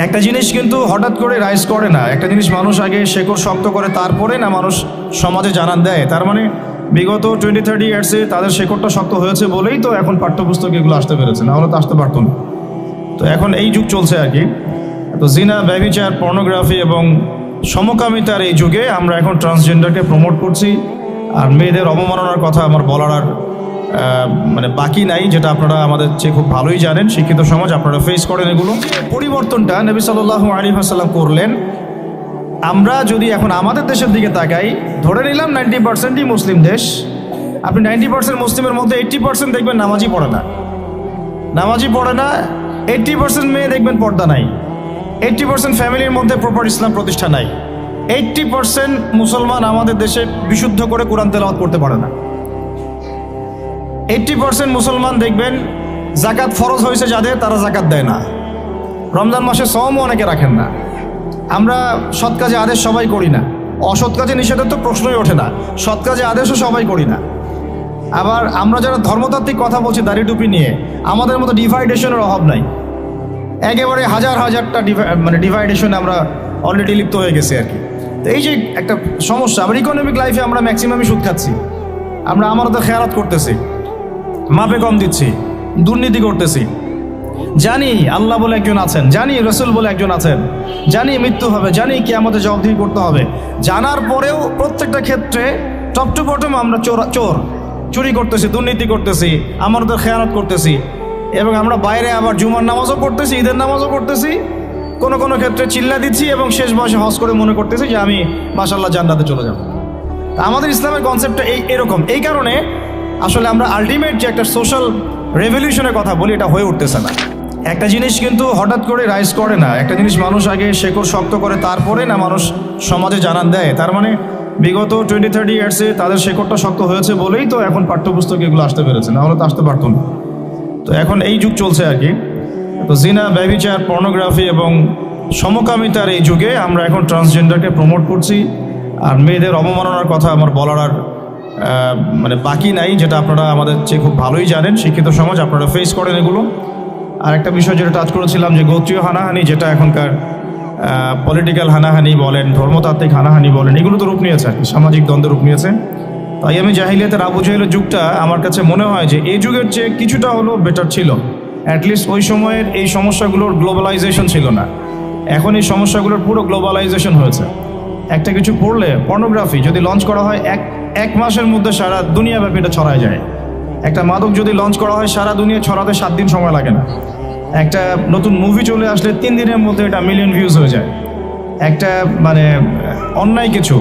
একটা জিনিস কিন্তু হঠাৎ করে রাইজ করে না। একটা জিনিস মানুষ আগে শেকড় শক্ত করে তারপরে না মানুষ সমাজে জানান দেয়। তার মানে বিগত 20-30 ইয়ার্সে তাদের শেকড়টা শক্ত হয়েছে বলেই তো এখন পাঠ্যপুস্তকে এগুলো আসতে পেরেছে, না হলে তো আসতে পারতো না। তো এখন এই যুগ চলছে আর কি। তো জিনা, ব্যভিচার, পর্নোগ্রাফি এবং সমকামিতার এই যুগে আমরা এখন ট্রান্সজেন্ডারকে প্রমোট করছি। আর মেয়েদের অবমাননার কথা আমার বলার আর মানে বাকি নাই, যেটা আপনারা আমাদের চেয়ে খুব ভালোই জানেন। শিক্ষিত সমাজ, আপনারা ফেস করেন এগুলো। পরিবর্তনটা নবী সাল্লাল্লাহু আলাইহি ওয়াসাল্লাম করলেন। আমরা যদি এখন আমাদের দেশের দিকে তাকাই, ধরে নিলাম 90%ই মুসলিম দেশ। আপনি 90% মুসলিমের মধ্যে 80% দেখবেন নামাজই পড়ে না। 80% মেয়ে দেখবেন পর্দা নাই। 80% ফ্যামিলির মধ্যে প্রপার ইসলাম প্রতিষ্ঠা নাই। 80% মুসলমান আমাদের দেশে বিশুদ্ধ করে কোরআন তেলাওয়াত করতে পারে না। 80% মুসলমান দেখবেন জাকাত ফরজ হয়েছে যাদের, তারা জাকাত দেয় না। রমজান মাসে সওমও অনেকে রাখেন না। আমরা সৎ কাজে আদেশ সবাই করি না, অসৎ কাজে নিষেধের তো প্রশ্নই ওঠে না। সৎ কাজে আদেশও সবাই করি না। আবার আমরা যারা ধর্মতাত্ত্বিক কথা বলছি দাড়ি টুপি নিয়ে, আমাদের মতো ডিভাইডেশনের অভাব নাই। একেবারে হাজারটা ডিভাইডেশনে আমরা অলরেডি লিপ্ত হয়ে গেছি আর কি। তো এই যে একটা সমস্যা, আমার ইকোনমিক লাইফে আমরা ম্যাক্সিমামই সুদ খাচ্ছি। আমরা আমারও খেয়ালত করতেছি, মাপে কম দিচ্ছি, দুর্নীতি করতেছি। জানি আল্লাহ বলে একজন আছেন, জানি রসুল বলে একজন আছেন, জানি মৃত্যু হবে, জানি কিয়ামতে জবাবদিহি করতে হবে। জানার পরেও প্রত্যেকটা ক্ষেত্রে টপ টু বটম আমরা চুরি করতেছি, দুর্নীতি করতেছি, আমাদের খেয়ানত করতেছি। এবং আমরা বাইরে আবার জুমার নামাজও পড়তেছি, ঈদের নামাজও পড়তেছি, কোনো কোনো ক্ষেত্রে চিল্লা দিচ্ছি এবং শেষ বয়সে হজ করে মনে করতেছি যে আমি মাশাআল্লাহ জান্নাতে চলে যাব। আমাদের ইসলামের কনসেপ্টটা এরকম। এই কারণে আসলে আমরা আলটিমেট যে একটা সোশ্যাল রেভলিউশনের কথা বলি, এটা হয়ে উঠতেছে না। একটা জিনিস কিন্তু হঠাৎ করে রাইজ করে না। একটা জিনিস মানুষ আগে শেকড় শক্ত করে তারপরে না মানুষ সমাজে জানান দেয়। তার মানে বিগত 20-30 ইয়ার্সে তাদের শেকড়টা শক্ত হয়েছে বলেই তো এখন পাঠ্যপুস্তকে এগুলো আসতে পেরেছে, না হলে তো আসতে পারতো না। তো এখন এই যুগ চলছে আর কি। তো জিনা, ব্যভিচার, পর্নোগ্রাফি এবং সমকামিতার এই যুগে আমরা এখন ট্রান্সজেন্ডারকে প্রমোট করছি। আর মেয়েদের অবমাননার কথা আমার বলার আর মানে বাকি নাই, যেটা আপনারা আমাদের চেয়ে খুব ভালোই জানেন। শিক্ষিত সমাজ, আপনারা ফেস করেন এগুলো। আর একটা বিষয় যেটা টাচ করেছিলাম যে গোত্রীয় হানাহানি, যেটা এখনকার পলিটিক্যাল হানাহানি বলেন, ধর্মতাত্ত্বিক হানাহানি বলেন, এগুলো তো রূপ নিয়েছে আর কি, সামাজিক দ্বন্দ্বের রূপ নিয়েছে। তাই আমি জাহিলিয়াতের আবু জাহেলের যুগটা আমার কাছে মনে হয় যে এই যুগের চেয়ে কিছুটা হলো বেটার ছিল। অ্যাটলিস্ট ওই সময়ের এই সমস্যাগুলোর গ্লোবালাইজেশন ছিল না। এখন এই সমস্যাগুলোর পুরো গ্লোবালাইজেশন হয়েছে। একটা কিছু পড়লে, পর্নোগ্রাফি যদি লঞ্চ করা হয় এক মাসের মধ্যে সারা দুনিয়াব্যাপী এটা ছড়ায় যায়। একটা মাদক যদি লঞ্চ করা হয় সারা দুনিয়া ছড়াতে 7 দিন সময় লাগে না। একটা নতুন মুভি চলে আসলে 3 দিনের মধ্যে এটা মিলিয়ন ভিউজ হয়ে যায়। একটা মানে অন্যায় কিছু,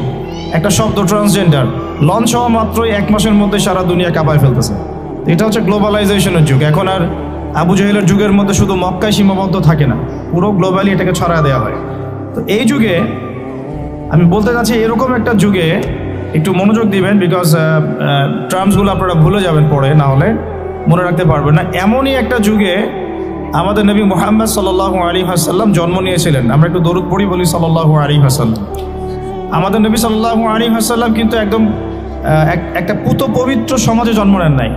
একটা শব্দ ট্রান্সজেন্ডার লঞ্চ হওয়া মাত্রই 1 মাসের মধ্যে সারা দুনিয়া কাঁপায় ফেলতেছে। এটা হচ্ছে গ্লোবালাইজেশনের যুগ। এখন আর আবু জাহেলের যুগের মধ্যে শুধু মক্কায় সীমাবদ্ধ থাকে না, পুরো গ্লোবালি এটাকে ছড়ায় দেওয়া হয়। তো এই যুগে আমি বলতে চাচ্ছি, এরকম একটা যুগে একটু মনোযোগ দিবেন, বিকজ টার্মসগুলো আপনারা ভুলে যাবেন পরে, না হলে মনে রাখতে পারবেন না। এমনই একটা যুগে আমাদের নবী মুহাম্মদ সাল্লাল্লাহু আলাইহি ওয়াসাল্লাম জন্ম নিয়েছিলেন। আমরা একটু দরুদ পড়ি, বলি সাল্লাল্লাহু আলাইহি ওয়াসাল্লাম। আমাদের নবী সাল্লাল্লাহু আলাইহি ওয়াসাল্লাম কিন্তু একদম একটা পুত পবিত্র সমাজে জন্ম নেন নাই।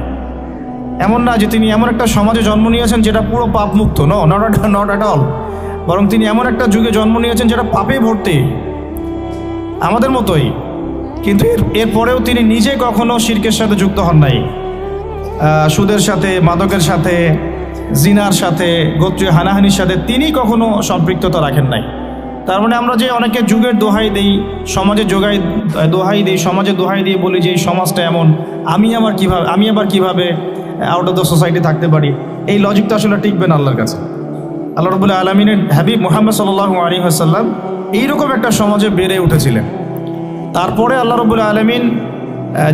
এমন না যে তিনি এমন একটা সমাজে জন্ম নিয়েছেন যেটা পুরো পাপ মুক্ত, নট অ্যাট অল। বরং তিনি এমন একটা যুগে জন্ম নিয়েছেন যেটা পাপে ভর্তি, আমাদের মতোই। কিন্তু এরপরেও তিনি নিজে কখনো শিরকের সাথে যুক্ত হন নাই, সুদের সাথে, মাদকের সাথে, জিনার সাথে, গোত্রীয় হানাহানির সাথে তিনি কখনো সম্পৃক্ততা রাখেন নাই। তার মানে আমরা যে অনেকে যুগের দোহাই দিই, সমাজের সমাজের দোহাই দিয়ে বলি যে এই সমাজটা এমন, আমি আবার কিভাবে আউট অফ দ্য সোসাইটি থাকতে পারি, এই লজিকটা আসলে টিকবে না আল্লাহর কাছে। আল্লাহ রাব্বুল আলামিনের হাবিব মুহাম্মদ সাল্লাল্লাহু আলাইহি ওয়াসাল্লাম এইরকম একটা সমাজে বেড়ে উঠেছিলেন। তারপরে আল্লাহ রাব্বুল আলামিন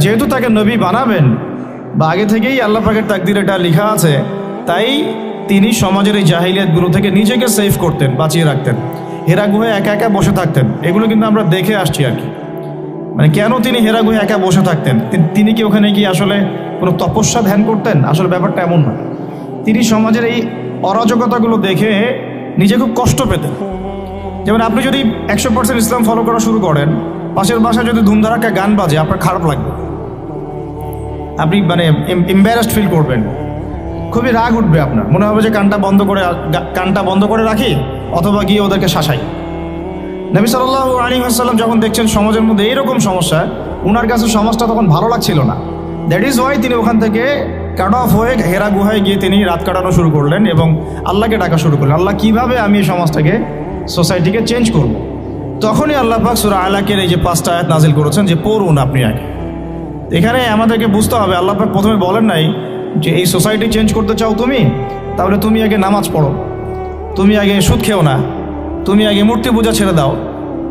যেহেতু তাকে নবী বানাবেন, বা আগে থেকেই আল্লাহ পাকের তাকদিরে এটা লেখা আছে, তাই তিনি সমাজের এই জাহিলিয়াতগুলো থেকে নিজেকে সেভ করতেন, বাঁচিয়ে রাখতেন। হেরা গুহায় একা একা বসে থাকতেন, এগুলো কিন্তু আমরা দেখে আসছি আর কি। মানে কেন তিনি হেরা গুহায় একা বসে থাকতেন? তিনি কি ওখানে গিয়ে আসলে কোনো তপস্যা ধ্যান করতেন? আসলে ব্যাপারটা এমন না। তিনি সমাজের এই অরাজকতাগুলো দেখে নিজে খুব কষ্ট পেতেন। যেমন আপনি যদি 100% ইসলাম ফলো করা শুরু করেন, পাশের বাসায় যদি ধুমধারাক্কা গান বাজে আপনার খারাপ লাগবে, আপনি মানে এম্বারাসড ফিল করবেন। খুবই রাগ উঠবে আপনার, মনে হবে যে কানটা বন্ধ করে রাখি অথবা গিয়ে ওদেরকে শাসাই। নবী সাল্লাল্লাহু আলাইহি ওয়াসাল্লাম যখন দেখছেন সমাজের মধ্যে এইরকম সমস্যা, ওনার কাছে সমাজটা তখন ভালো লাগছিল না। দ্যাট ইজ ওয়াই তিনি ওখান থেকে কাট অফ হয়ে হেরা গুহায় গিয়ে তিনি রাত কাটানো শুরু করলেন এবং আল্লাহকে ডাকা শুরু করলেন, আল্লাহ কীভাবে আমি এই সমাজটাকে, সোসাইটিকে চেঞ্জ করব। তখনই আল্লাহ পাক সূরা আলাকের এই যে 5টা আয়াত নাজিল করেছেন যে পড়ুন আপনি আগে। এখানে আমাদেরকে বুঝতে হবে, আল্লাহ পাক প্রথমে বলেন নাই যে এই সোসাইটি চেঞ্জ করতে চাও তুমি, তাহলে তুমি আগে নামাজ পড়ো, তুমি আগে সুদ খেও না, তুমি আগে মূর্তি পূজা ছেড়ে দাও,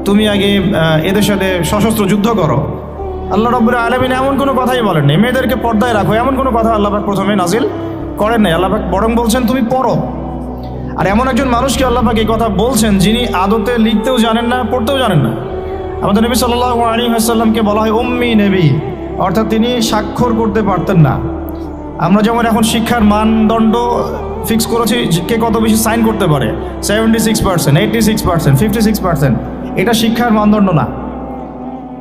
তুমি আগে এদের সাথে সশস্ত্র যুদ্ধ করো। আল্লাহ রাব্বুল আলামিন এমন কোনো কথাই বলেন নাই। মেয়েদেরকে পর্দায় রাখো, এমন কোনো কথা আল্লাহ পাক প্রথমে নাজিল করেন নাই। আল্লাহ পাক বরং বলছেন তুমি পড়ো। আর এমন একজন মানুষকে আল্লাহ পাক এই কথা বলছেন যিনি আদতে লিখতেও জানেন না, পড়তেও জানেন না। আমাদের নবী সাল্লাল্লাহু আলাইহি ওয়াসাল্লামকে বলা হয় উম্মি নবী, অর্থাৎ তিনি স্বাক্ষর করতে পারতেন না। আমরা যেমন এখন শিক্ষার মানদণ্ড ফিক্স করেছি কে কত বেশি সাইন করতে পারে, 76%, 86%, 56%, এটা শিক্ষার মানদণ্ড না।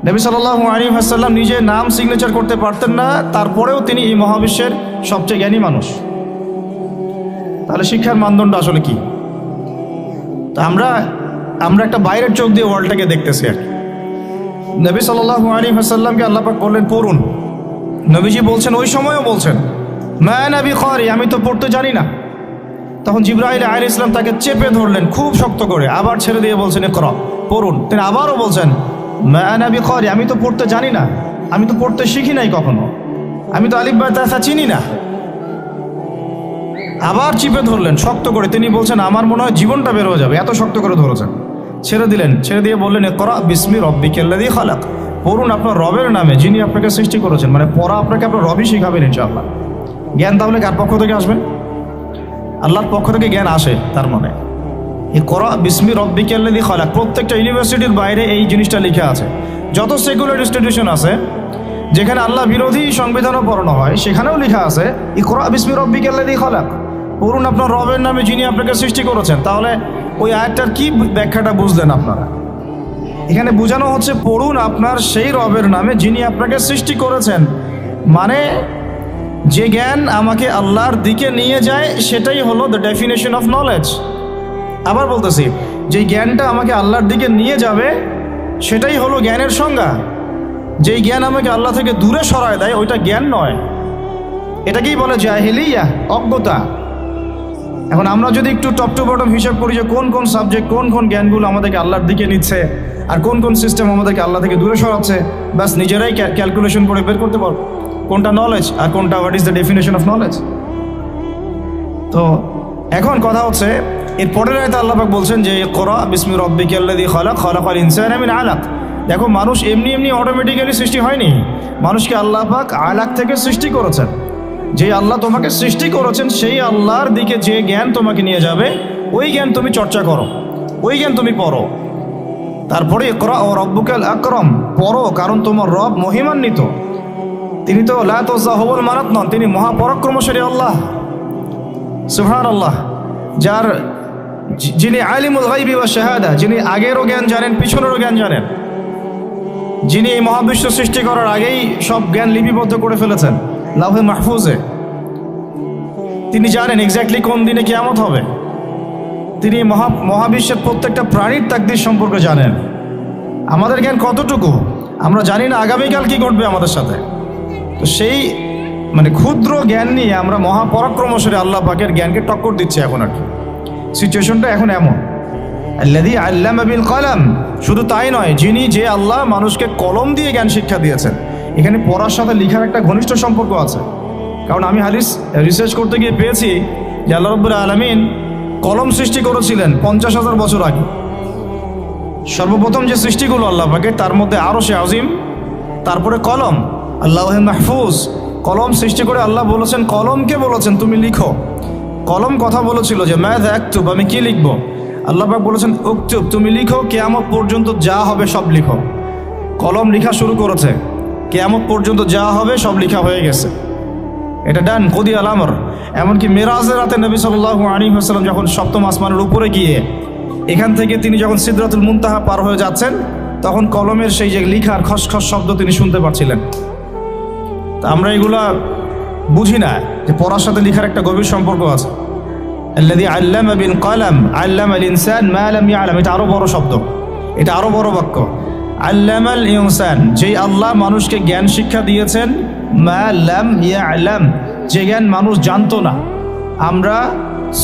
নবী সাল্লাল্লাহু আলাইহি ওয়াসাল্লাম নিজে নাম সিগনেচার করতে পারতেন না, তারপরেও তিনি এই মহাবিশ্বের সবচেয়ে জ্ঞানী মানুষ। তাহলে শিক্ষার মানদণ্ড আসলে কি? তা আমরা একটা বাইরের চোখ দিয়ে ওয়ার্ল্ডটাকে দেখতেছি আর কি। নবী সাল্লাল্লাহু আলাইহি ওয়াসাল্লামকে আল্লাহ পাক বললেন পড়ুন। নবীজি বলছেন, ওই সময়ও বলছেন মা নবী ক্বারি, আমি তো পড়তে জানি না। তখন জিবরাইল আলাইহিস সালাম তাকে চেপে ধরলেন খুব শক্ত করে, আবার ছেড়ে দিয়ে বলছেন ইকরা, পড়ুন। তিনি আবারও বলছেন মা নবী ক্বারি, আমি তো পড়তে জানি না, আমি তো পড়তে শিখি নাই কখনো, আমি তো আলিফ বা তা চিনি না। আবার চিপে ধরলেন শক্ত করে, তিনি বলছেন আমার মনে হয় জীবনটা বের হয়ে যাবে, এত শক্ত করে ধরেছেন। ছেড়ে দিলেন, ছেড়ে দিয়ে বললেন ইকরা বিসমি রাব্বিকাল্লাযী খালাক, পড়ুন আপনার রবের নামে যিনি আপনাকে সৃষ্টি করেছেন। মানে পড়া আপনাকে আপনার রবই শিখাবেন ইনশাআল্লাহ। জ্ঞান তাহলে কার পক্ষ থেকে আসবেন? আল্লাহর পক্ষ থেকে জ্ঞান আসে। তার মানে ইকরা বিসমি রাব্বিকাল্লাযী খালাক, প্রত্যেকটা ইউনিভার্সিটির বাইরে এই জিনিসটা লেখা আছে। যত সেকুলার ইনস্টিটিউশন আছে যেখানে আল্লাহ বিরোধী সংবিধানও পড়ানো হয়, সেখানেও লেখা আছে ইকরা বিসমি রাব্বিকাল্লাযী খালাক, পড়ুন আপনার রবের নামে যিনি আপনাকে সৃষ্টি করেছেন। তাহলে ওই আয়াতটার কি ব্যাখ্যাটা বুঝলেন আপনারা? এখানে বোঝানো হচ্ছে পড়ুন আপনার সেই রবের নামে যিনি আপনাকে সৃষ্টি করেছেন। মানে যে জ্ঞান আমাকে আল্লাহর দিকে নিয়ে যায় সেটাই হলো দ্য ডেফিনেশন অফ নলেজ। আবার বলতেছি, যে জ্ঞানটা আমাকে আল্লাহর দিকে নিয়ে যাবে সেটাই হলো জ্ঞানের সংজ্ঞা। যেই জ্ঞান আমাকে আল্লাহ থেকে দূরে সরায় দেয় ওইটা জ্ঞান নয়, এটাকেই বলে জাহিলিয়া, অজ্ঞতা। এখন আমরা যদি একটু টপ টু বটম হিসাব করি যে কোন কোন সাবজেক্ট, কোন কোন জ্ঞানগুলো আমাদেরকে আল্লাহর দিকে নিচ্ছে আর কোন কোন সিস্টেম আমাদেরকে আল্লাহ থেকে দূরে সরাচ্ছে, ব্যাস নিজেরাই ক্যালকুলেশন করে বের করতে পারবো কোনটা নলেজ আর কোনটা what is the definition of knowledge. তো এখন কথা হচ্ছে এর পরের আয়াতে আল্লাহ পাক বলছেন যে ইকরা বিসমি রাব্বিকাল্লাযী খালাক, খালাকাল ইনসানা মিন আলাক। দেখো মানুষ এমনি এমনি অটোমেটিক্যালি সৃষ্টি হয়নি, মানুষকে আল্লাহ পাক আলাক থেকে সৃষ্টি করেছেন। যে আল্লাহ তোমাকে সৃষ্টি করেছেন সেই আল্লাহর দিকে যে জ্ঞান তোমাকে নিয়ে যাবে ওই জ্ঞান তুমি চর্চা করো, ওই জ্ঞান তুমি পড়ো। তারপরে ইকরা ও রব্বুকাল আকরাম, পড়ো কারণ তোমার রব মহিমান্বিত। তিনি তো লা তুযাহুল মানাত নন, তিনি মহাপরাক্রমশালী আল্লাহ সুবহানাল্লাহ, যিনি আলিমুল গায়বি ওয়া শাহাদা, যিনি আগেরও জ্ঞান জানেন পিছনেরও জ্ঞান জানেন, যিনি এই মহাবিশ্ব সৃষ্টি করার আগেই সব জ্ঞান লিপিবদ্ধ করে ফেলেছেন লাউহে মাহফুজে। তিনি জানেন এক্স্যাক্টলি কোন দিনে কিয়ামত হবে। তিনি মহাবিশ্বের প্রত্যেকটা প্রাণীর তাকদীর সম্পর্কে জানেন। আমাদের জ্ঞান কতটুকু আমরা জানি না আগামীকাল কি ঘটবে আমাদের সাথে। তো সেই মানে ক্ষুদ্র জ্ঞান নিয়ে আমরা মহাপরাক্রমশালী আল্লাহ পাকের জ্ঞানকে টক্কর দিচ্ছি এখন আর কি। সিচুয়েশনটা এখন এমন। আল্লাযী আল্লামা বিল কলম, শুধু তাই নয়, যে আল্লাহ মানুষকে কলম দিয়ে জ্ঞান শিক্ষা দিয়েছেন। এখানে পড়ার সাথে লেখার একটা ঘনিষ্ঠ সম্পর্ক আছে। কারণ আমি হাদিস রিসার্চ করতে গিয়ে পেয়েছি যে আল্লাহ রাব্বুল আলামিন কলম সৃষ্টি করেছিলেন 50,000 বছর আগে। সর্বপ্রথম যে সৃষ্টিগুলো আল্লাহ পাকের তার মধ্যে আরশে আজিম, তারপরে কলম, লাউহে মাহফুজ। কলম সৃষ্টি করে আল্লাহ বলেছেন, কলমকে বলেছেন তুমি লিখো। কলম কথা বলেছিল যে মাযা আকতুব, আমি কি লিখবো। আল্লাহ পাক বলেছেন উকতুব, তুমি লিখো, কিয়ামত পর্যন্ত যা হবে সব লিখো। কলম লেখা শুরু করেছে, কিয়ামত পর্যন্ত যা হবে সব লেখা হয়ে গেছে, এটা ডান কুদি আল আমর। এমনকি মেরাজের রাতে নবী সাল্লাল্লাহু আলাইহি ওয়াসাল্লাম যখন সপ্তম আসমানের উপরে গিয়ে এখান থেকে তিনি যখন সিদরাতুল মুনতাহা পার হয়ে যাচ্ছেন তখন কলমের সেই যে লেখার খসখস শব্দ তিনি শুনতে পাচ্ছিলেন। তা আমরা এগুলা বুঝি না যে পড়ার সাথে লেখার একটা গভীর সম্পর্ক আছে। আল্লাযী আল্লামা বিল কলম আল্লামাল ইনসান মা লাম ইয়ালাম, এটা আরো বড় শব্দ, এটা আরো বড় বাক্য। আল্লামাল ইনসান, যেই আল্লাহ মানুষকে জ্ঞান শিক্ষা দিয়েছেন, মা লাম ইয়ালাম, যে জ্ঞান মানুষ জানতো না। আমরা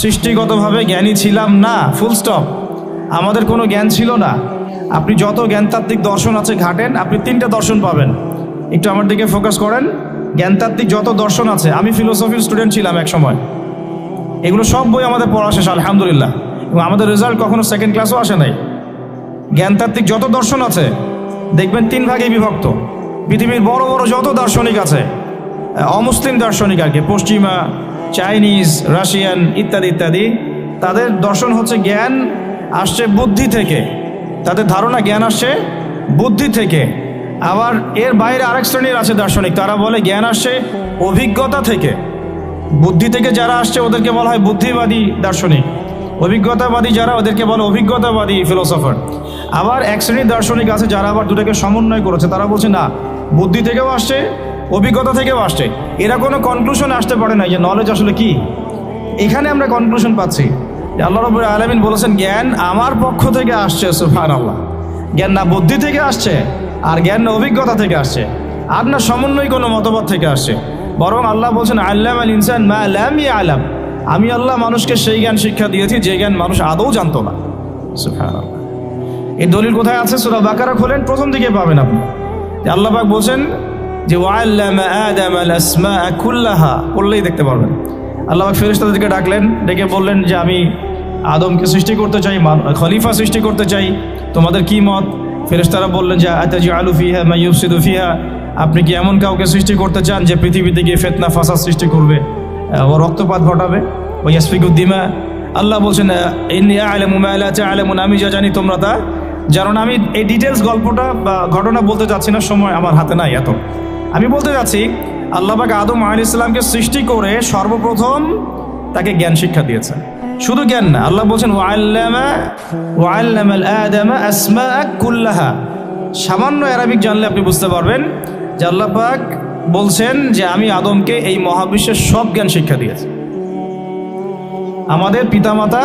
সৃষ্টিগতভাবে জ্ঞানী ছিলাম না, ফুল স্টপ। আমাদের কোনো জ্ঞান ছিল না। আপনি যত জ্ঞানতাত্ত্বিক দর্শন আছে ঘাটেন, আপনি 3টে দর্শন পাবেন। একটু আমার দিকে ফোকাস করেন। জ্ঞানতাত্ত্বিক যত দর্শন আছে, আমি ফিলোসফির স্টুডেন্ট ছিলাম এক সময়, এগুলো সব বই আমাদের পড়া শেষ আলহামদুলিল্লাহ, এবং আমাদের রেজাল্ট কখনো সেকেন্ড ক্লাসও আসে নাই। জ্ঞানতাত্ত্বিক যত দর্শন আছে দেখবেন 3 ভাগে বিভক্ত। পৃথিবীর বড় বড় যত দার্শনিক আছে, অমুসলিম দার্শনিক আর কি, পশ্চিমা, চাইনিজ, রাশিয়ান ইত্যাদি ইত্যাদি, তাদের দর্শন হচ্ছে জ্ঞান আসছে বুদ্ধি থেকে, তাদের ধারণা জ্ঞান আসছে বুদ্ধি থেকে। আবার এর বাইরে আরেক শ্রেণীর আছে দার্শনিক, তারা বলে জ্ঞান আসছে অভিজ্ঞতা থেকে। বুদ্ধি থেকে যারা আসছে ওদেরকে বলা হয় বুদ্ধিবাদী দার্শনিক, অভিজ্ঞতাবাদী যারা ওদেরকে বলে অভিজ্ঞতাবাদী ফিলোসফার। আবার এক শ্রেণীর দার্শনিক আছে যারা আবার দুটাকে সমন্বয় করেছে, তারা বলছে না, বুদ্ধি থেকেও আসছে, অভিজ্ঞতা থেকেও আসছে। এরা কোনো কনক্লুশনে আসতে পারে না যে নলেজ আসলে কি। এখানে আমরা কনক্লুশন পাচ্ছি যে আল্লাহ রাব্বুল আলামিন বলেছেন জ্ঞান আমার পক্ষ থেকে আসছে, সুবহানাল্লাহ। জ্ঞান না বুদ্ধি থেকে আসছে, আর জ্ঞান না অভিজ্ঞতা থেকে আসছে, আর না সমন্বয় কোনো মতবাদ থেকে আসছে। বরং আল্লাহ বলছেন আল্লামাল ইনসান মা লাম ইয়ালাম, আমি আল্লাহ মানুষকে সেই জ্ঞান শিক্ষা দিয়েছি যে জ্ঞান মানুষ আদৌ জানতো না, সুবহানাল্লাহ। এই দলিল কোথায় আছে? সূরা বাকারা খোলেন, প্রথম দিকে পাবেন আপনি। আল্লাহ পাক বলছেন যে ওয়াল্লামা আদামাল আসমাআ কুল্লাহা, পড়লেই দেখতে পারবেন। আল্লাহ পাক ফেরেশতাদেরকে ডাকলেন, ডেকে বললেন যে আমি আদমকে সৃষ্টি করতে চাই, খলিফা সৃষ্টি করতে চাই, তোমাদের কি মত? ফেরেশতারা বললেন যে আতাজআলু ফিহা মা ইউফসিদু ফিহা, আপনি কি এমন কাউকে সৃষ্টি করতে চান যে পৃথিবীতে গিয়ে ফিতনা ফাসাদ সৃষ্টি করবে, ও রক্তপাত ঘটাবে, ও ইয়াসফিকুদ দিমা। আল্লাহ বলছেন ইন্নী আ'লামু মা লা তা'লামুন, আমি যা জানি তোমরা তা জানো না। আমি এই ডিটেলস গল্পটা বা ঘটনা বলতে যাচ্ছি না, সময় আমার হাতে নাই এত। আমি বলতে যাচ্ছি আল্লাহ পাক আদম আলাইহিস সালামকে সৃষ্টি করে সর্বপ্রথম তাকে জ্ঞান শিক্ষা দিয়েছেন। শুধু জ্ঞান না, আল্লাহ বলছেন ওয়াল্লামাল আদামা আসমাআ কুল্লাহা। সামান্য আরবিক জানলে আপনি বুঝতে পারবেন যে আল্লাহ পাক বলছেন যে আমি আদমকে এই মহাবিশ্বের সব জ্ঞান শিক্ষা দিয়েছি। আমাদের পিতামাতা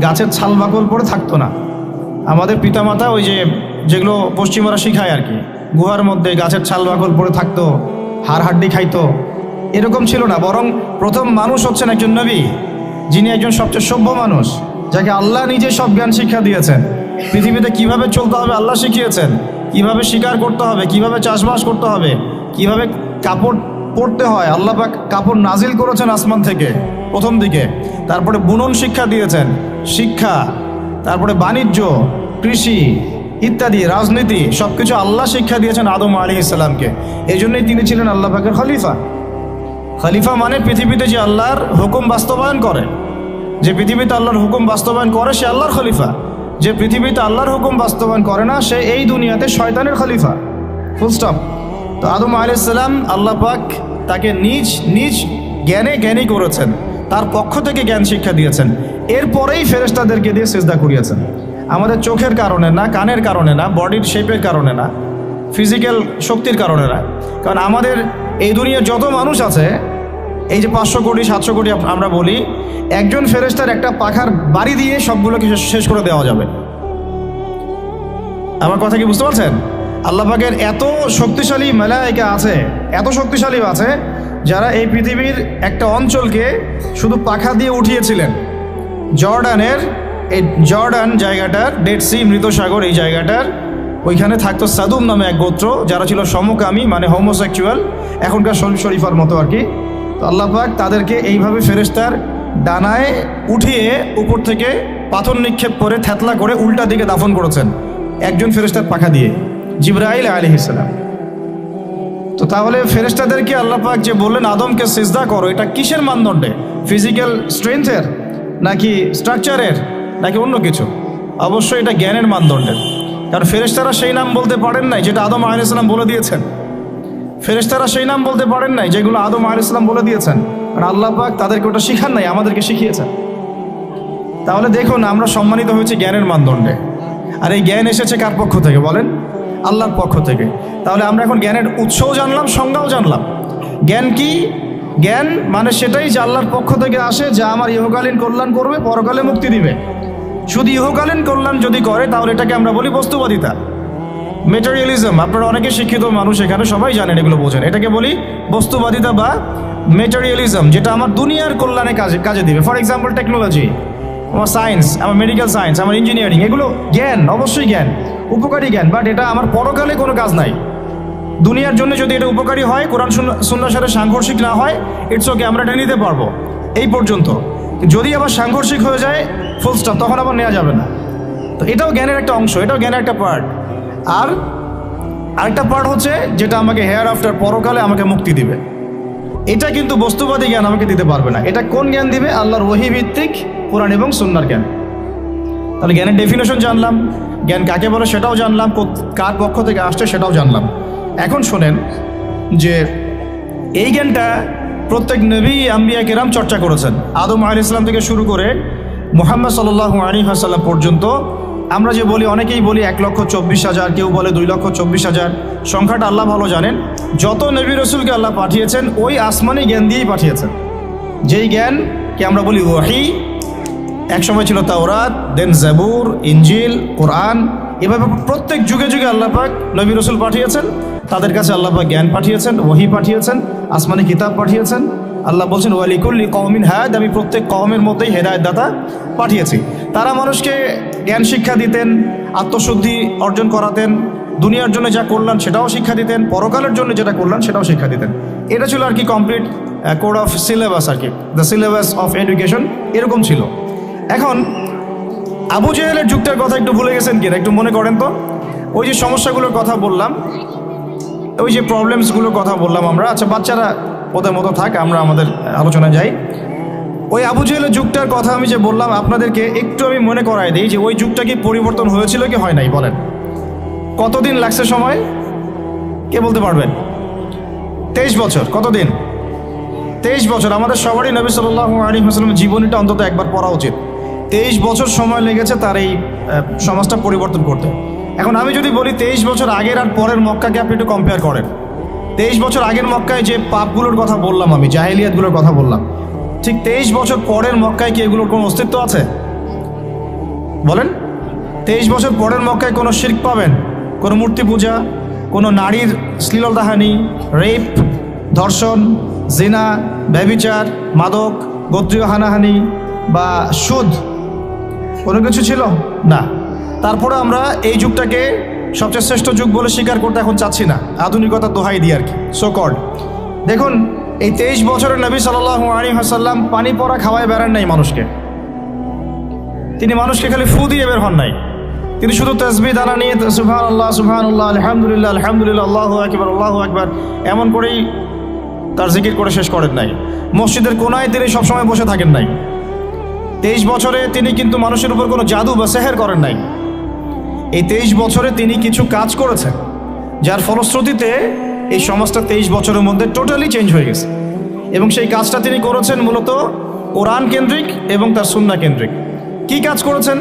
গাছের ছাল বাকল পরে থাকতো না। আমাদের পিতামাতা ওই যেগুলো পশ্চিমারা শিখায় আর কি, গুহার মধ্যে গাছের ছাল বাকল পরে থাকতো, হাড় হাড্ডি খাইতো, এরকম ছিল না। বরং প্রথম মানুষ হচ্ছেন একজন নবী, যিনি একজন সবচেয়ে সভ্য মানুষ, যাকে আল্লাহ নিজে সব জ্ঞান শিক্ষা দিয়েছেন। পৃথিবীতে কিভাবে চলতে হবে আল্লাহ শিখিয়েছেন, কিভাবে শিকার করতে হবে, কিভাবে চাষবাস করতে হবে, কিভাবে কাপড় পরতে হয়। আল্লাহ পাক কাপড় নাজিল করেছেন আসমান থেকে প্রথম দিকে, তারপরে বুনন শিক্ষা দিয়েছেন, শিক্ষা, তারপরে বাণিজ্য, কৃষি ইত্যাদি, রাজনীতি, সবকিছু আল্লাহ শিক্ষা দিয়েছেন আদম আলাইহিস সালামকে। এই জন্যই তিনি ছিলেন আল্লাহ পাকের খলিফা। খলিফা মানে পৃথিবীতে যে আল্লাহর হুকুম বাস্তবায়ন করে, যে পৃথিবীতে আল্লাহর হুকুম বাস্তবায়ন করে সে আল্লাহর খলিফা। যে পৃথিবীতে আল্লাহর হুকুম বাস্তবায়ন করে না সে এই দুনিয়াতে শয়তানের খলিফা, ফুল স্টপ। তো আদম আলাইহিস সালাম আল্লাহ পাক তাকে নিজ নিজ জ্ঞানে জ্ঞানী করেছেন, তার পক্ষ থেকে জ্ঞান শিক্ষা দিয়েছেন। এরপরেই ফেরেশতাদেরকে দিয়ে সিজদা করিয়েছেন। আমাদের চোখের কারণে না, কানের কারণে না, বডির শেপের কারণে না, ফিজিক্যাল শক্তির কারণে না। কারণ আমাদের এই দুনিয়ার যত মানুষ আছে, এই যে 500 কোটি 700 কোটি আমরা বলি, একজন ফেরেশতার একটা পাখার বাড়ি দিয়ে সবগুলোকে শেষ করে দেওয়া যাবে। আমার কথা কি বুঝতে পারছেন? আল্লাহ পাকের এত শক্তিশালী মালায়েকা আছে, এত শক্তিশালী আছে, যারা এই পৃথিবীর একটা অঞ্চলকে শুধু পাখা দিয়ে উঠিয়েছিলেন। জর্ডান জায়গাটার, ডেড সি, মৃত সাগর, এই জায়গাটার ওইখানে থাকতো সাদুম নামে এক গোত্র, যারা ছিল সমকামী, মানে হোমোসেক্সুয়াল, এখনকার শরীফার মতো আর কি। তো আল্লাহ পাক তাদেরকে এইভাবে ফেরেশতার ডানায় উঠিয়ে উপর থেকে পাথর নিক্ষেপ করে থ্যাতলা করে উল্টা দিকে দাফন করেছেন একজন ফেরেশতার পাখা দিয়ে, জিবরাইল আলাইহিস সালাম। তো তাহলে ফেরেশতাদেরকে আল্লাহ পাক যে বললেন আদমকে সিজদা করো, এটা কিসের মানদণ্ডে? ফিজিক্যাল স্ট্রেংথের, নাকি স্ট্রাকচারের, নাকি অন্য কিছু? অবশ্যই এটা জ্ঞানের মানদণ্ডের। কারণ ফেরেশতারা সেই নাম বলতে পারেন নাই যেটা আদম আলাইহিস সালাম বলে দিয়েছেন। ফেরেশতারা সেই নাম বলতে পারেন নাই যেগুলো আদম আলাইহিস সালাম বলে দিয়েছেন, কারণ আল্লাহ পাক তাদেরকে ওটা শিখান নাই, আমাদেরকে শিখিয়েছেন। তাহলে দেখুন আমরা সম্মানিত হয়েছি জ্ঞানের মানদণ্ডে। আর এই জ্ঞান এসেছে কার পক্ষ থেকে বলেন? আল্লাহর পক্ষ থেকে। তাহলে আমরা এখন জ্ঞানের উৎসও জানলাম, সংজ্ঞাও জানলাম। জ্ঞান কি, জ্ঞান মানে সেটাই যে আল্লাহর পক্ষ থেকে আসে, যা আমার ইহকালীন কল্যাণ করবে, পরকালে মুক্তি দিবে। শুধু ইহকালীন কল্যাণ যদি করে তাহলে এটাকে আমরা বলি বস্তুবাদিতা, মেটেরিয়ালিজম। আপনারা অনেকে শিক্ষিত মানুষ এখানে, সবাই জানেন, এগুলো বোঝেন। এটাকে বলি বস্তুবাদিতা বা মেটেরিয়ালিজম, যেটা আমার দুনিয়ার কল্যাণে কাজে দিবে। ফর এক্সাম্পল টেকনোলজি, আমার সায়েন্স, আমার মেডিকেল সায়েন্স, আমার ইঞ্জিনিয়ারিং, এগুলো জ্ঞান, অবশ্যই জ্ঞান, উপকারী জ্ঞান, বাট এটা আমার পরকালে কোনো কাজ নাই। দুনিয়ার জন্য যদি এটা উপকারী হয়, কোরআন সুন্নাহর সাথে সাংঘর্ষিক না হয়, ইটস ওকে, আমরা এটা নিতে পারবো এই পর্যন্ত। যদি আবার সাংঘর্ষিক হয়ে যায়, ফুল স্টপ, তখন আবার নেওয়া যাবে না। তো এটাও জ্ঞানের একটা অংশ, এটাও জ্ঞানের একটা পার্ট। আর আরেকটা পার্ট হচ্ছে যেটা আমাকে হেয়ার আফটার, পরকালে আমাকে মুক্তি দিবে। এটা কিন্তু বস্তুবাদী জ্ঞান আমাকে দিতে পারবে না। এটা কোন জ্ঞান দিবে? আল্লাহর ওহী ভিত্তিক কোরআন এবং সুন্নাহর জ্ঞান। তাহলে জ্ঞানের ডেফিনেশন জানলাম, জ্ঞান কাকে বলে সেটাও জানলাম, কার পক্ষ থেকে আসছে সেটাও জানলাম। এখন শোনেন যে এই জ্ঞানটা প্রত্যেক নবী, আম্বিয়া কেরাম চর্চা করেছেন। আদম আলাইহিস সালাম থেকে শুরু করে মুহাম্মদ সাল্লাল্লাহু আলাইহি ওয়াসাল্লাম পর্যন্ত। আমরা যে বলি, অনেকেই বলি 1,24,000, কেউ বলে 2,24,000, সংখ্যাটা আল্লাহ ভালো জানেন। যত নবী রসুলকে আল্লাহ পাঠিয়েছেন ওই আসমানি জ্ঞান দিয়েই পাঠিয়েছেন, যেই জ্ঞানকে আমরা বলি ওয়াহি। একসময় ছিল তাওরাত, দেন জাবুর, ইনজিল, কোরআন। এভাবে প্রত্যেক যুগে যুগে আল্লাহ পাক নবী রসুল পাঠিয়েছেন, তাদের কাছে আল্লাহ পাক জ্ঞান পাঠিয়েছেন, ওয়াহি পাঠিয়েছেন, আসমানি কিতাব পাঠিয়েছেন। আল্লাহ বলছেন ওয়ালিকুল্লি কওমিন হাদ, আমি প্রত্যেক কওমের মধ্যেই হেদায়েত দাতা পাঠিয়েছি। তারা মানুষকে জ্ঞান শিক্ষা দিতেন, আত্মশুদ্ধি অর্জন করাতেন, দুনিয়ার জন্য যা করলেন সেটাও শিক্ষা দিতেন, পরকালের জন্য যেটা করলেন সেটাও শিক্ষা দিতেন। এটা ছিল আর কি কমপ্লিট কোড অফ সিলেবাস, আর কি দ্য সিলেবাস অফ এডুকেশন, এরকম ছিল। এখন আবু জেহেলের যুগটার কথা একটু ভুলে গেছেন কিনা, একটু মনে করেন তো। ওই যে সমস্যাগুলোর কথা বললাম, ওই যে প্রবলেমসগুলোর কথা বললাম আমরা, আচ্ছা বাচ্চারা ওদের মতো থাক, আমরা আমাদের আলোচনায় যাই। ওই আবু জেহেলের যুগটার কথা আমি যে বললাম আপনাদেরকে, একটু আমি মনে করাই দিই যে ওই যুগটা কি পরিবর্তন হয়েছিল কি হয় নাই, বলেন কতদিন লাগছে সময়? কে বলতে পারবেন? 23 বছর। কতদিন? 23 বছর। আমাদের সবারই নবী সাল্লাল্লাহু আলাইহি ওয়াসাল্লামের জীবনীটা অন্তত একবার পড়া উচিত। 23 বছর সময় লেগেছে তার এই সমাজটা পরিবর্তন করতে। এখন আমি যদি বলি 23 বছর আগের আর পরের মক্কাকে আপনি একটু কম্পেয়ার করেন। 23 বছর আগের মক্কায় যে পাপগুলোর কথা বললাম আমি, জাহেলিয়াতগুলোর কথা বললাম, ঠিক 23 বছর পরের মক্কায় কি এগুলোর কোনো অস্তিত্ব আছে? বলেন। 23 বছর পরের মক্কায় কোনো শিরক পাবেন? কোনো মূর্তি পূজা, কোনো নারীর শ্লীলতাহানি, রেপ, ধর্ষণ, জিনা, ব্যভিচার, মাদক, গোত্রীয় হানাহানি বা সুদ, কোনো কিছু ছিল না। তারপরে আমরা এই যুগটাকে সবচেয়ে শ্রেষ্ঠ যুগ বলে স্বীকার করতে এখন চাচ্ছি না, আধুনিকতার দোহাই দিয়ে আর কি, সো কল্ড। দেখুন এই 23 বছরের নবী সাল্লাল্লাহু আলাইহি ওয়াসাল্লাম পানি পড়া খাওয়ায় বেড়ান নাই মানুষকে। তিনি মানুষকে খালি ফু দিয়ে বের হন নাই, তিনি শুধু তাসবিহ দানা নিয়ে সুবহানাল্লাহ সুবহানাল্লাহ, আলহামদুলিল্লাহ আলহামদুলিল্লাহ, আল্লাহু আকবার আল্লাহু আকবার এমন করেই তার জিকির করে শেষ করেন নাই। মসজিদের কোনায় তিনি সবসময় বসে থাকেন নাই। 23 বছরে তিনি কিন্তু মানুষের উপর কোনো জাদু বা সেহের করেন নাই। এই 23 বছরে তিনি কিছু কাজ করেছেন, যার ফলশ্রুতিতে এই সমাজটা 23 বছরের মধ্যে টোটালি চেঞ্জ হয়ে গেছে। এবং সেই কাজটা তিনি করেছেন মূলত কোরআন কেন্দ্রিক এবং তার সুন্নাহ কেন্দ্রিক। কি কাজ করেছেন?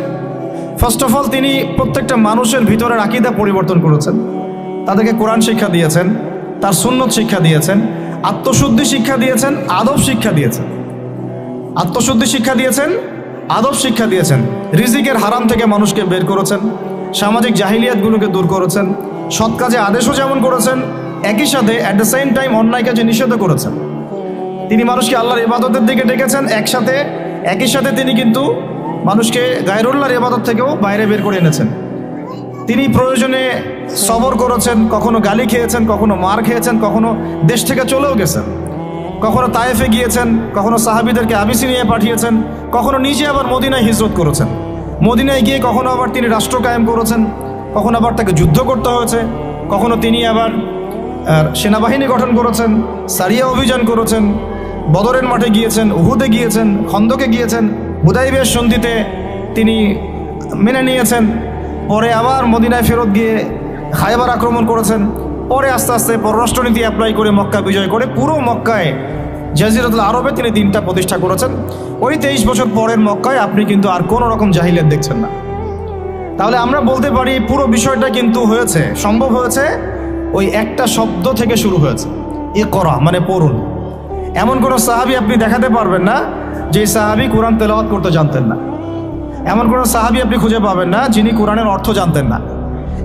ফার্স্ট অফ অল তিনি প্রত্যেকটা মানুষের ভিতরের আকীদা পরিবর্তন করেছেন, তাদেরকে কোরআন শিক্ষা দিয়েছেন, তার সুন্নত শিক্ষা দিয়েছেন, আত্মশুদ্ধি শিক্ষা দিয়েছেন, আদব শিক্ষা দিয়েছেন। আত্মশুদ্ধি শিক্ষা দিয়েছেন, আদব শিক্ষা দিয়েছেন, রিজিকের হারাম থেকে মানুষকে বের করেছেন, সামাজিক জাহিলিয়াতগুলোকে দূর করেছেন, সৎ কাজে আদেশও যেমন করেছেন, একই সাথে অ্যাট দ্য সেম টাইম অন্যায় কাজে নিষেধও করেছেন। তিনি মানুষকে আল্লাহর ইবাদতের দিকে ডেকেছেন, একই সাথে তিনি কিন্তু মানুষকে গায়রুল্লাহর ইবাদত থেকেও বাইরে বের করে এনেছেন। তিনি প্রয়োজনে সবর করেছেন, কখনো গালি খেয়েছেন, কখনো মার খেয়েছেন, কখনো দেশ থেকে চলেও গেছেন, কখনো তায়েফে গিয়েছেন, কখনো সাহাবীদেরকে আবিসিনিয়ায় পাঠিয়েছেন, কখনো নিজে আবার মদিনায় হিজরত করেছেন। মদিনায় গিয়ে কখনো আবার তিনি রাষ্ট্র কায়েম করেছেন, কখনো আবার তাকে যুদ্ধ করতে হয়েছে, কখনো তিনি আবার সেনাবাহিনী গঠন করেছেন, সারিয়া অভিযান করেছেন, বদরের মাঠে গিয়েছেন, উহুদে গিয়েছেন, খন্দকে গিয়েছেন, হুদাইবিয়ার সন্ধিতে তিনি মেনে নিয়েছেন। পরে আবার মদিনায় ফেরত গিয়ে খায়বার আক্রমণ করেছেন। পরে আস্তে আস্তে পররাষ্ট্রনীতি অ্যাপ্লাই করে মক্কা বিজয় করে পুরো মক্কায়, জাজিরাতুল আরবে তিনি দিনটা প্রতিষ্ঠা করেছেন। ওই 23 বছর পরের মক্কায় আপনি কিন্তু আর কোনো রকম জাহিলিয়াত দেখছেন না। তাহলে আমরা বলতে পারি পুরো বিষয়টা কিন্তু হয়েছে, সম্ভব হয়েছে ওই একটা শব্দ থেকে শুরু হয়েছে, ইকরা মানে পড়ুন। এমন কোনো সাহাবী আপনি দেখাতে পারবেন না যে সাহাবী কোরআন তেলাওয়াত করতে জানতেন না। এমন কোনো সাহাবী আপনি খুঁজে পাবেন না যিনি কোরআনের অর্থ জানতেন না।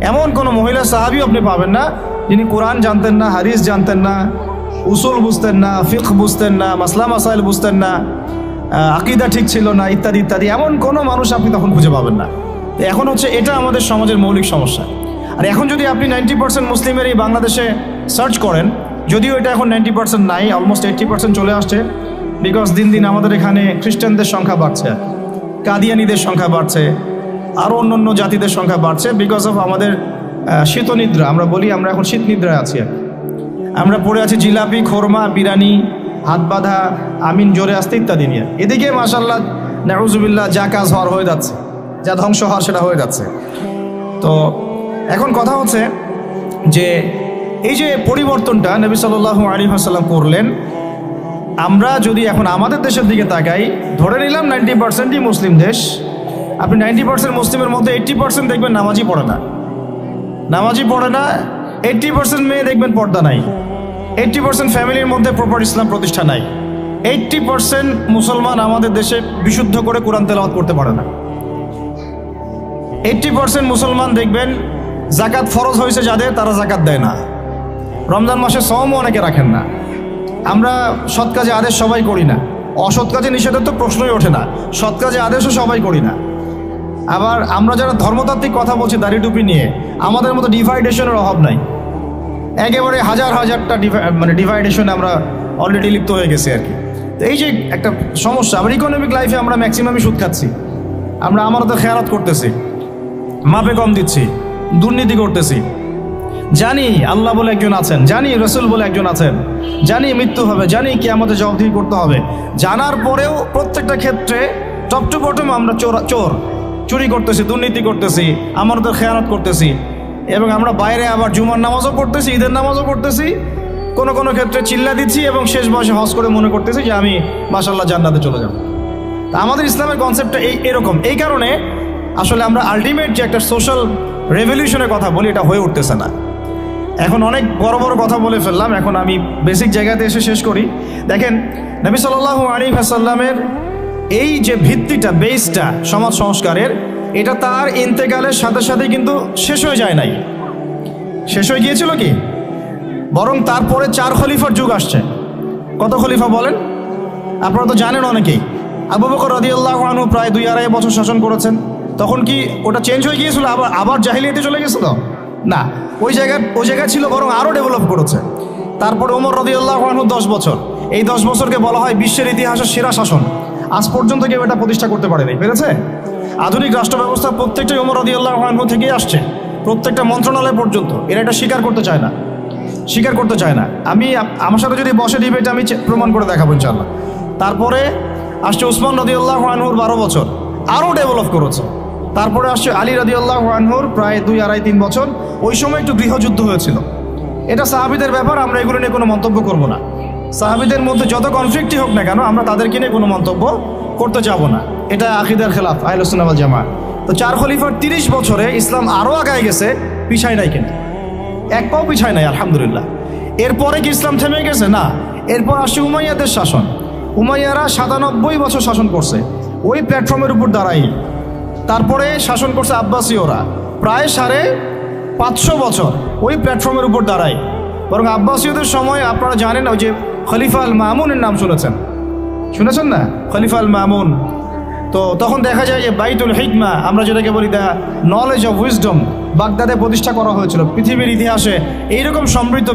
এমন কোনো মহিলা সাহাবীও আপনি পাবেন না যিনি কোরআন জানতেন না, হাদিস জানতেন না, উসুল বুঝতেন না, ফিকহ বুঝতেন না, মাসলা মাসাইল বুঝতেন না, আকীদা ঠিক ছিল না, ইত্যাদি ইত্যাদি। এমন কোনো মানুষ আপনি তখন খুঁজে পাবেন না। এখন হচ্ছে এটা আমাদের সমাজের মৌলিক সমস্যা। আর এখন যদি আপনি 90% মুসলিমের এই বাংলাদেশে সার্চ করেন, যদিও এটা এখন 90% নাই, অলমোস্ট 80% চলে আসছে, বিকজ দিন দিন আমাদের এখানে খ্রিস্টানদের সংখ্যা বাড়ছে, কাদিয়ানিদের সংখ্যা বাড়ছে, আরও অন্য জাতিদের সংখ্যা বাড়ছে, বিকজ অফ আমাদের শীতনিদ্রা। আমরা বলি আমরা এখন শীত নিদ্রায় আছি। আমরা পড়ে আছি জিলাপি, খোরমা, বিরিয়ানি, হাত বাঁধা, আমিন জোরে আসতে ইত্যাদি নিয়ে। এদিকে মাশাআল্লাহ নাউজুবিল্লাহ যা কাজ হওয়ার হয়ে যাচ্ছে, যা ধ্বংস হওয়ার সেটা হয়ে যাচ্ছে। তো এখন কথা হচ্ছে যে এই যে পরিবর্তনটা নবী সাল্লাল্লাহু আলাইহি ওয়াসাল্লাম করলেন, আমরা যদি এখন আমাদের দেশের দিকে তাকাই, ধরে নিলাম 90%ই মুসলিম দেশ। আপনি 90% মুসলিমের মধ্যে 80% দেখবেন নামাজই পড়ে না, 80% মেয়ে দেখবেন পর্দা নাই, 80% ফ্যামিলির মধ্যে প্রপার ইসলাম প্রতিষ্ঠা নাই, 80% মুসলমান আমাদের দেশে বিশুদ্ধ করে কোরআন তেলাওয়াত করতে পারে না। 80% মুসলমান দেখবেন জাকাত ফরজ হয়েছে যাদের, তারা জাকাত দেয় না। রমজান মাসে সওমও অনেকে রাখেন না। আমরা সৎ কাজে আদেশ সবাই করি না, অসৎ কাজে নিষেধের তো প্রশ্নই ওঠে না, সৎ কাজে আদেশও সবাই করি না। আবার আমরা যারা ধর্মতাত্ত্বিক কথা বলছি দাড়ি টুপি নিয়ে, আমাদের মতো ডিভাইডেশনের অভাব নাই। একেবারে হাজারটা ডিভাইডেশনে আমরা অলরেডি লিপ্ত হয়ে গেছি আর কি। তো এই যে একটা সমস্যা, আমার ইকোনমিক লাইফে আমরা ম্যাক্সিমামই সুদ খাচ্ছি, আমরা আমারও খেয়ানত করতেছি, মাপে কম দিচ্ছি, দুর্নীতি করতেছি। জানি আল্লাহ বলে একজন আছেন, জানি রসুল বলে একজন আছেন, জানি মৃত্যু হবে, জানি কিয়ামতে জবাবদিহি করতে হবে, জানার পরেও প্রত্যেকটা ক্ষেত্রে টপ টু বটম আমরা চুরি করতেছি, দুর্নীতি করতেছি, আমাদের খেয়ানত করতেছি। এবং আমরা বাইরে আবার জুমার নামাজও পড়তেছি, ঈদের নামাজও পড়তেছি, কোনো কোনো ক্ষেত্রে চিল্লা দিচ্ছি এবং শেষ বয়সে হজ করে মনে করতেছি যে আমি মাশাআল্লাহ জান্নাতে চলে যাব। তা আমাদের ইসলামের কনসেপ্টটা এরকম। এই কারণে আসলে আমরা আলটিমেট যে একটা সোশ্যাল রেভলিউশনের কথা বলি, এটা হয়ে উঠতেছে না। এখন অনেক বড় কথা বলে ফেললাম, এখন আমি বেসিক জায়গাতে এসে শেষ করি। দেখেন নবী সাল্লাল্লাহু আলাইহি ওয়াসাল্লামের এই যে ভিত্তিটা, বেসটা সমাজ সংস্কারের, এটা তার ইন্তেকালের সাথে সাথে কিন্তু শেষ হয়ে যায় নাই, শেষ হয়ে গিয়েছিল কি, বরং তারপরে 4 খলিফার যুগ আসছে। কত খলিফা বলেন? আপনারা তো জানেন অনেকেই। আবু বকর রাদিয়াল্লাহু আনহু প্রায় 2-2.5 বছর শাসন করেছেন। তখন কি ওটা চেঞ্জ হয়ে গিয়েছিল, আবার জাহিলিয়াতে চলে গেছিল? না, ওই জায়গা ছিল, বরং আরও ডেভেলপ করেছে। তারপরে ওমর রাদিয়াল্লাহু আনহু 10 বছর, এই 10 বছরকে বলা হয় বিশ্বের ইতিহাসের সেরা শাসন। আজ পর্যন্ত কেউ এটা প্রতিষ্ঠা করতে পারেনি, পেরেছে? আধুনিক রাষ্ট্র ব্যবস্থা প্রত্যেকটাই ওমর রাদিয়াল্লাহু আনহু থেকেই আসছে, প্রত্যেকটা মন্ত্রণালয় পর্যন্ত। এরা এটা স্বীকার করতে চায় না। আমি আমার সাথে যদি বসে ডিবেট আমি প্রমাণ করে দেখাবো ইনশাআল্লাহ। তারপরে আসছে উসমান রাদিয়াল্লাহু আনহুর 12 বছর, আরও ডেভেলপ করেছে। তারপরে আসছে আলী রাদিয়াল্লাহু আনহুর প্রায় 2-2.5-3 বছর। ওই সময় একটু গৃহযুদ্ধ হয়েছিল, এটা সাহাবীদের ব্যাপার, আমরা এগুলো নিয়ে কোনো মন্তব্য করব না। সাহাবীদের মধ্যে যত কনফ্লিক্টই হোক না কেন, আমরা তাদেরকে নিয়ে কোনো মন্তব্য করতে যাব না। এটা আকীদার খেলাফ আহলুস সুন্নাহ ওয়াল জামাত। তো 4 খলিফার 30 বছরে ইসলাম আরও আগায় গেছে, পিছায় নাই, কিন্তু এক পাও পিছায় নাই আলহামদুলিল্লাহ। এরপরে কি ইসলাম থেমে গেছে? না। এরপর আসছে উমাইয়াদের শাসন। উমাইয়ারা 97 বছর শাসন করছে ওই প্ল্যাটফর্মের উপর দাঁড়াই। তারপরে শাসন করছে আব্বাসীয়রা প্রায় 550 বছর ওই প্ল্যাটফর্মের উপর দাঁড়ায়। বরং আব্বাসীয়দের সময় আপনারা জানেন ওই যে খলিফা আল মামুনের নাম শুনেছেন না? খলিফা আল মামুন। তো তখন দেখা যায় যে বাইতুল হিকমা, আমরা যেটাকে বলি দ্য নলেজ অফ উইজডম, বাগদাদে প্রতিষ্ঠা করা হয়েছিল। পৃথিবীর ইতিহাসে এইরকম সমৃদ্ধ